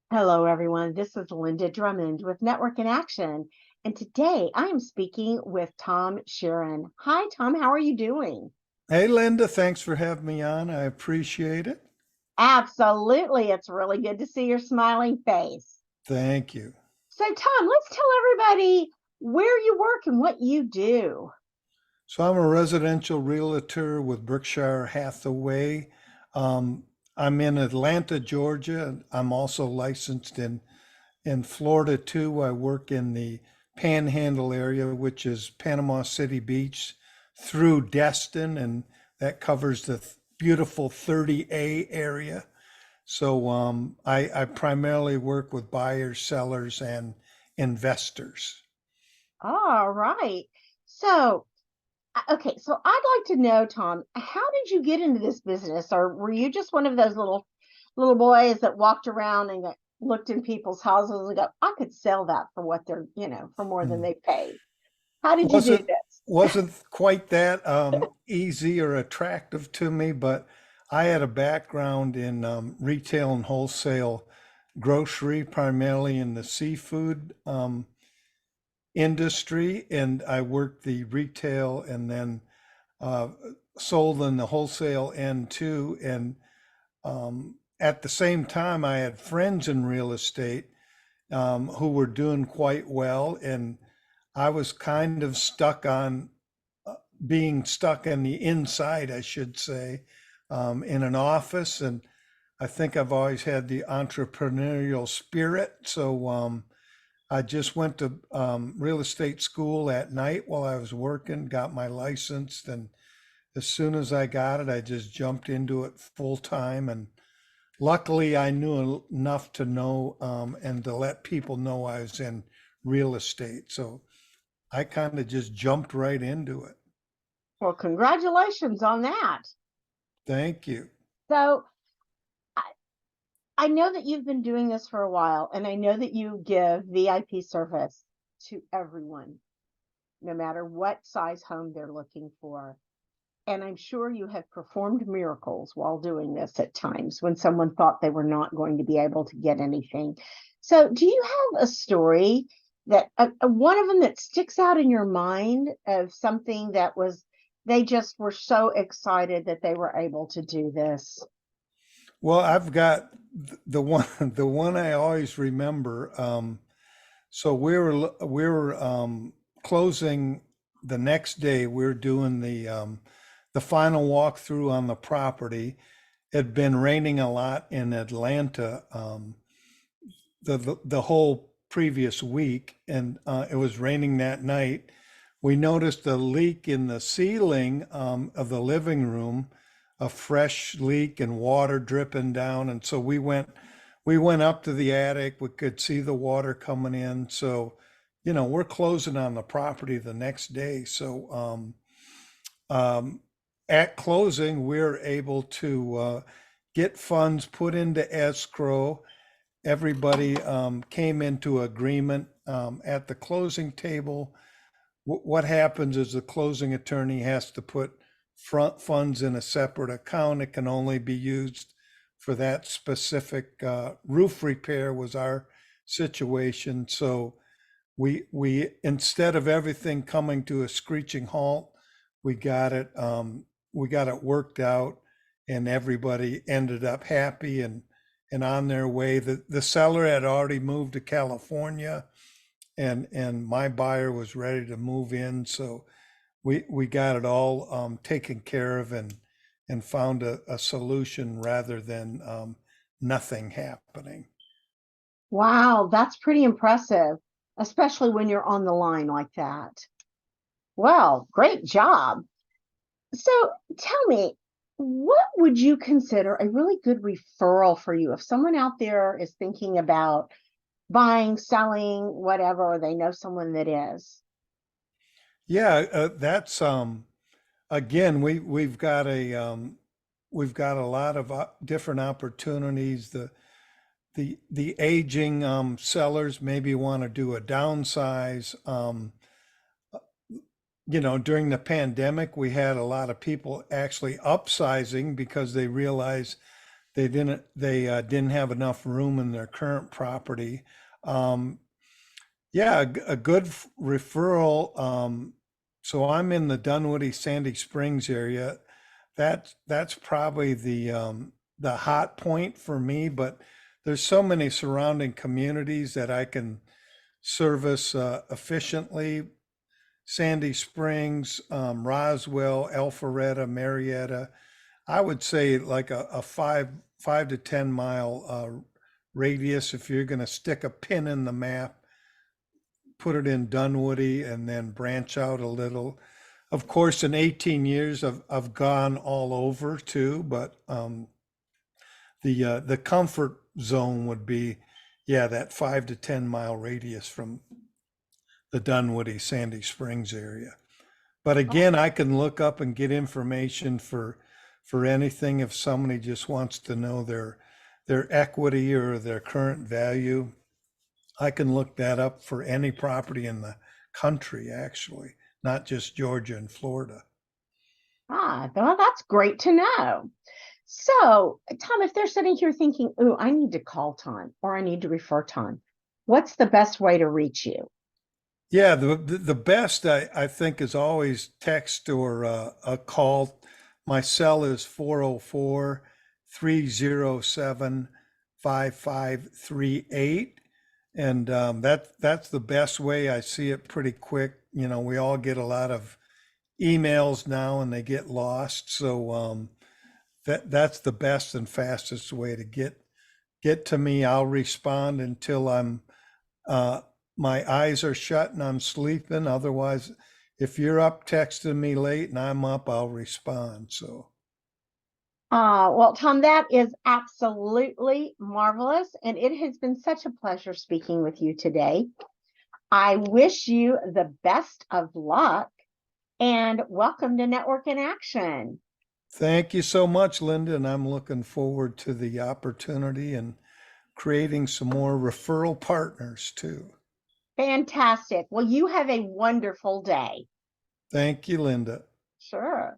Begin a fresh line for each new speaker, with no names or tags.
Hello, everyone. This is Linda Drummond with Network in Action. And today I am speaking with Tom Sheeran. Hi, Tom. How are you doing?
Hey, Linda, thanks for having me on. I appreciate it.
Absolutely. It's really good to see your smiling face.
Thank you.
So, Tom, let's tell everybody where you work and what you do.
So, I'm a residential realtor with Berkshire Hathaway. Um, I'm in Atlanta, Georgia. I'm also licensed in Florida too. I work in the Panhandle area, which is Panama City Beach through Destin, and that covers the beautiful 30A area. So I primarily work with buyers, sellers, and investors.
All right. So, okay. So I'd like to know, Tom, how did you get into this business? Or were you just one of those little boys that walked around and looked in people's houses and go, I could sell that for what they're, for more than
Hmm.
they paid. How did you do
Wasn't
this?
wasn't quite that easy or attractive to me, but I had a background in retail and wholesale grocery, primarily in the seafood industry, and I worked the retail and then uh, sold in the wholesale end too. And at the same time, I had friends in real estate who were doing quite well, and I was kind of stuck on being stuck on the inside, I should say, in an office. And I think I've always had the entrepreneurial spirit. So I just went to real estate school at night while I was working, got my license, and as soon as I got it, I just jumped into it full time. And luckily, I knew enough to know and to let people know I was in real estate. So I kind of just jumped right into it.
Well, congratulations on that.
Thank you.
So I, I know that you've been doing this for a while, and I know that you give VIP service to everyone, no matter what size home they're looking for. And I'm sure you have performed miracles while doing this at times when someone thought they were not going to be able to get anything. So, do you have a story that one of them that sticks out in your mind of something that was they just were so excited that they were able to do this?
Well, I've got the one the one I always remember. So we were closing the next day. We are doing the final walkthrough on the property. It had been raining a lot in Atlanta the whole previous week, and it was raining that night. We noticed a leak in the ceiling of the living room, a fresh leak and water dripping down. And so we went up to the attic. We could see the water coming in. So, we're closing on the property the next day. So at closing, we're able to get funds put into escrow. Everybody came into agreement at the closing table. What happens is the closing attorney has to put front funds in a separate account. It can only be used for that specific roof repair was our situation. So we instead of everything coming to a screeching halt, we got it we got it worked out, and everybody ended up happy and on their way. The seller had already moved to California, and my buyer was ready to move in. So we got it all taken care of and found a solution rather than nothing happening.
Wow, that's pretty impressive, especially when you're on the line like that. Well, great job. So tell me, what would you consider a really good referral for you if someone out there is thinking about buying, selling, whatever, or they know someone that is?
Yeah, that's again, we've got a lot of different opportunities. The aging sellers maybe want to do a downsize. During the pandemic, we had a lot of people actually upsizing because they realized They didn't have enough room in their current property. Um, yeah, a good referral. So I'm in the Dunwoody Sandy Springs area. That's probably the hot point for me, but there's so many surrounding communities that I can service efficiently. Sandy Springs, Roswell, Alpharetta, Marietta. I would say like a 5 to 10 mile radius. If you're going to stick a pin in the map, put it in Dunwoody and then branch out a little. Of course, in 18 years, I've gone all over too, but the comfort zone would be, yeah, that 5 to 10 mile radius from the Dunwoody Sandy Springs area. But again, I can look up and get information for anything if somebody just wants to know their equity or their current value. I can look that up for any property in the country, actually, not just Georgia and Florida.
Well, that's great to know. So, Tom, if they're sitting here thinking, "Ooh, I need to call Tom or I need to refer Tom," what's the best way to reach you?
Yeah, the best I think is always text or a call. My cell is 404-307-5538. And that's the best way. I see it pretty quick. You know, we all get a lot of emails now and they get lost. So that's the best and fastest way to get to me. I'll respond until uh, my eyes are shut and I'm sleeping. Otherwise, if you're up texting me late and I'm up, I'll respond. So
Well, Tom, that is absolutely marvelous. And it has been such a pleasure speaking with you today. I wish you the best of luck and welcome to Network in Action.
thank you so much, Linda. And I'm looking forward to the opportunity and creating some more referral partners too.
Fantastic. Well, you have a wonderful day.
Thank you, Linda.
Sure.